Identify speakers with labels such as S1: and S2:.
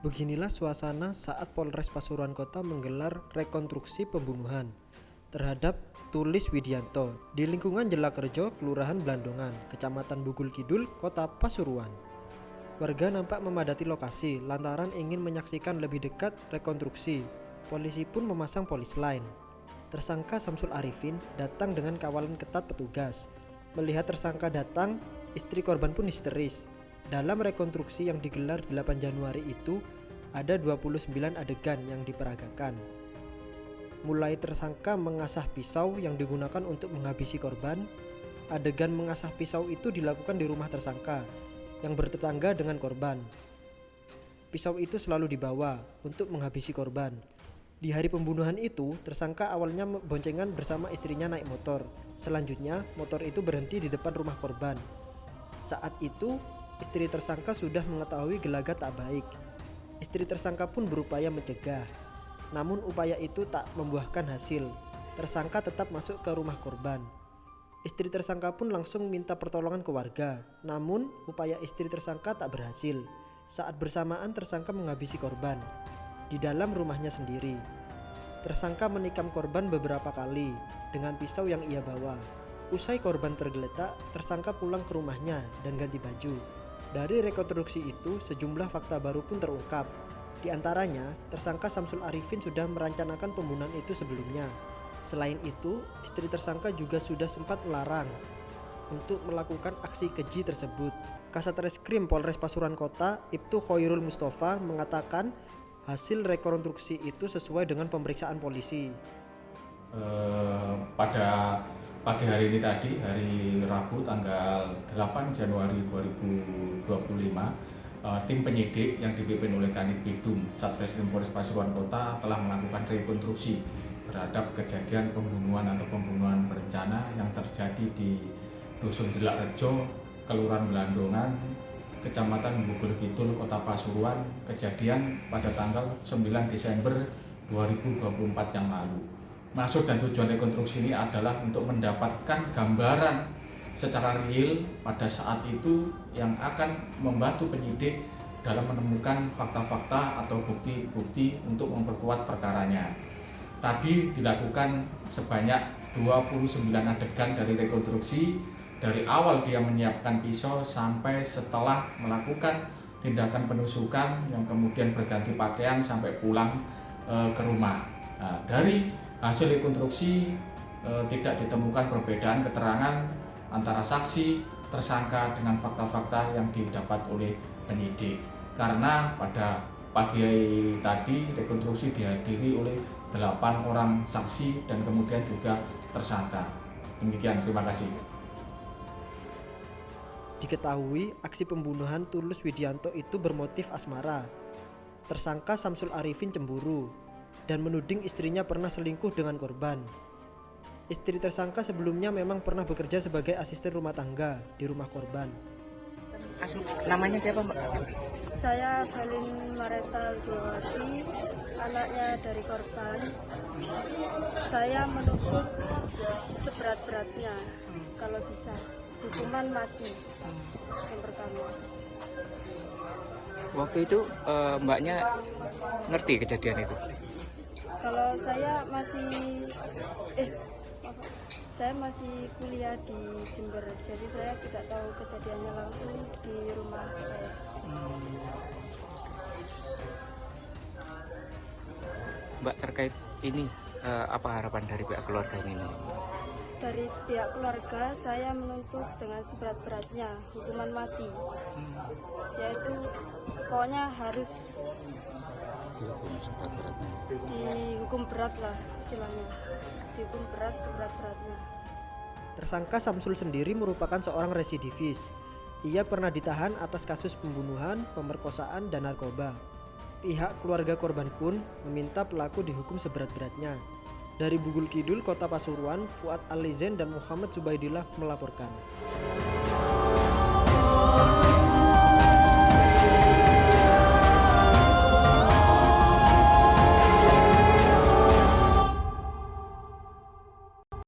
S1: Beginilah suasana saat Polres Pasuruan Kota menggelar rekonstruksi pembunuhan terhadap Tulis Widianto di lingkungan Jelakerjo, Kelurahan Blandongan, Kecamatan Bugul Kidul, Kota Pasuruan. Warga nampak memadati lokasi lantaran ingin menyaksikan lebih dekat rekonstruksi. Polisi pun memasang polis lain. Tersangka Samsul Arifin datang dengan kawalan ketat petugas. Melihat tersangka datang, istri korban pun histeris. Dalam rekonstruksi yang digelar 8 Januari itu, ada 29 adegan yang diperagakan. Mulai tersangka mengasah pisau yang digunakan untuk menghabisi korban. Adegan mengasah pisau itu dilakukan di rumah tersangka yang bertetangga dengan korban. Pisau itu selalu dibawa untuk menghabisi korban. Di hari pembunuhan itu, tersangka awalnya boncengan bersama istrinya naik motor. Selanjutnya, motor itu berhenti di depan rumah korban. Saat itu, istri tersangka sudah mengetahui gelagat tak baik. Istri tersangka pun berupaya mencegah. Namun upaya itu tak membuahkan hasil. Tersangka tetap masuk ke rumah korban. Istri tersangka pun langsung minta pertolongan ke warga. Namun upaya istri tersangka tak berhasil. Saat bersamaan tersangka menghabisi korban di dalam rumahnya sendiri. Tersangka menikam korban beberapa kali dengan pisau yang ia bawa. Usai korban tergeletak, tersangka pulang ke rumahnya dan ganti baju. Dari rekonstruksi itu, sejumlah fakta baru pun terungkap. Di antaranya, tersangka Samsul Arifin sudah merencanakan pembunuhan itu sebelumnya. Selain itu, istri tersangka juga sudah sempat melarang untuk melakukan aksi keji tersebut. Kasat Reskrim Polres Pasuruan Kota, Ibtu Khoirul Mustafa, mengatakan hasil rekonstruksi itu sesuai dengan pemeriksaan polisi.
S2: Pada pagi hari ini tadi, hari Rabu tanggal 8 Januari 2025, tim penyidik yang dipimpin oleh Kanit Bidum Satreskrim Polres Pasuruan Kota telah melakukan rekonstruksi terhadap kejadian pembunuhan atau pembunuhan berencana yang terjadi di Dusun Jelakerjo, Kelurahan Blandongan, Kecamatan Bugul Kidul, Kota Pasuruan, kejadian pada tanggal 9 Desember 2024 yang lalu. Maksud dan tujuan rekonstruksi ini adalah untuk mendapatkan gambaran secara real pada saat itu yang akan membantu penyidik dalam menemukan fakta-fakta atau bukti-bukti untuk memperkuat perkaranya. Tadi dilakukan sebanyak 29 adegan dari rekonstruksi, dari awal dia menyiapkan pisau sampai setelah melakukan tindakan penusukan yang kemudian berganti pakaian sampai pulang ke rumah. Nah, dari hasil rekonstruksi tidak ditemukan perbedaan keterangan antara saksi, tersangka dengan fakta-fakta yang didapat oleh penyidik. Karena pada pagi tadi rekonstruksi dihadiri oleh 8 orang saksi dan kemudian juga tersangka. Demikian, terima kasih.
S1: Diketahui aksi pembunuhan Tulus Widianto itu bermotif asmara. Tersangka Samsul Arifin cemburu dan menuding istrinya pernah selingkuh dengan korban. Istri tersangka sebelumnya memang pernah bekerja sebagai asisten rumah tangga di rumah korban.
S3: Namanya siapa, Mbak?
S4: Saya Valin Mareta Widiawati, anaknya dari korban. Saya menuntut seberat-beratnya, kalau bisa hukuman mati yang pertama.
S3: Waktu itu Mbaknya ngerti kejadian itu?
S4: Kalau saya masih kuliah di Jember, jadi saya tidak tahu kejadiannya langsung di rumah saya.
S3: Mbak, terkait ini apa harapan dari pihak keluarga ini?
S4: Dari pihak keluarga, saya menuntut dengan seberat-beratnya hukuman mati, yaitu pokoknya harus dihukum berat lah istilahnya, dihukum berat seberat-beratnya.
S1: Tersangka Samsul sendiri merupakan seorang residivis. Ia pernah ditahan atas kasus pembunuhan, pemerkosaan, dan narkoba. Pihak keluarga korban pun meminta pelaku dihukum seberat-beratnya. Dari Bugul Kidul, Kota Pasuruan, Fuad Alizen dan Muhammad Zubaidillah melaporkan.